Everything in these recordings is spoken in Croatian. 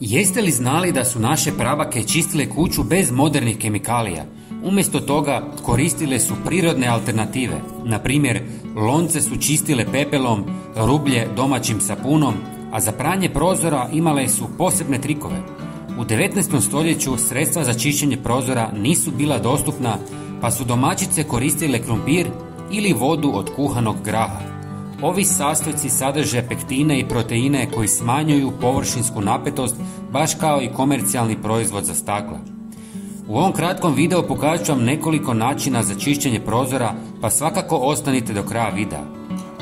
Jeste li znali da su naše prabake čistile kuću bez modernih kemikalija? Umjesto toga koristile su prirodne alternative. Na primjer, lonce su čistile pepelom, rublje domaćim sapunom, a za pranje prozora imale su posebne trikove. U 19. stoljeću sredstva za čišćenje prozora nisu bila dostupna, pa su domaćice koristile krumpir ili vodu od kuhanog graha. Ovi sastojci sadrže pektine i proteine koji smanjuju površinsku napetost, baš kao i komercijalni proizvod za stakla. U ovom kratkom videu pokazat ću vam nekoliko načina za čišćenje prozora, pa svakako ostanite do kraja videa.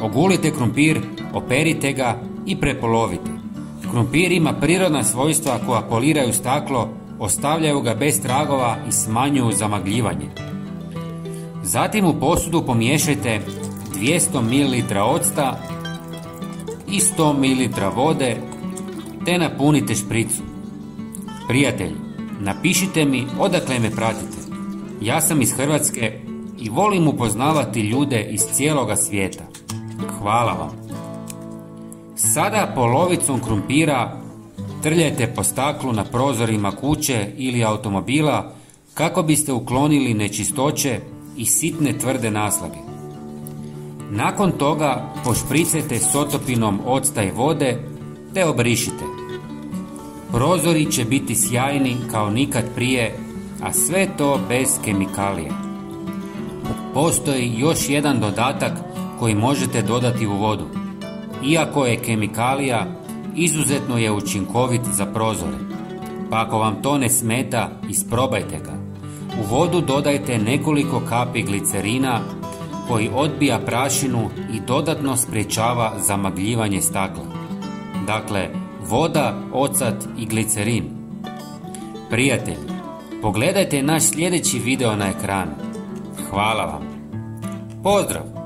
Ogulite krumpir, operite ga i prepolovite. Krumpir ima prirodna svojstva koja poliraju staklo, ostavljaju ga bez tragova i smanjuju zamagljivanje. Zatim u posudu pomiješajte 200 ml octa i 100 ml vode te napunite špricu. Prijatelji, napišite mi odakle me pratite. Ja sam iz Hrvatske i volim upoznavati ljude iz cijeloga svijeta. Hvala vam. Sada polovicom krumpira trljajte po staklu na prozorima kuće ili automobila kako biste uklonili nečistoće i sitne tvrde naslage. Nakon toga pošpricajte s otopinom octa i vode te obrišite. Prozori će biti sjajni kao nikad prije, a sve to bez kemikalija. Postoji još jedan dodatak koji možete dodati u vodu. Iako je kemikalija, izuzetno je učinkovit za prozore. Pa ako vam to ne smeta, isprobajte ga. U vodu dodajte nekoliko kapi glicerina koji odbija prašinu i dodatno sprječava zamagljivanje stakla. Dakle, voda, ocat i glicerin. Prijatelji, pogledajte naš sljedeći video na ekranu. Hvala vam. Pozdrav!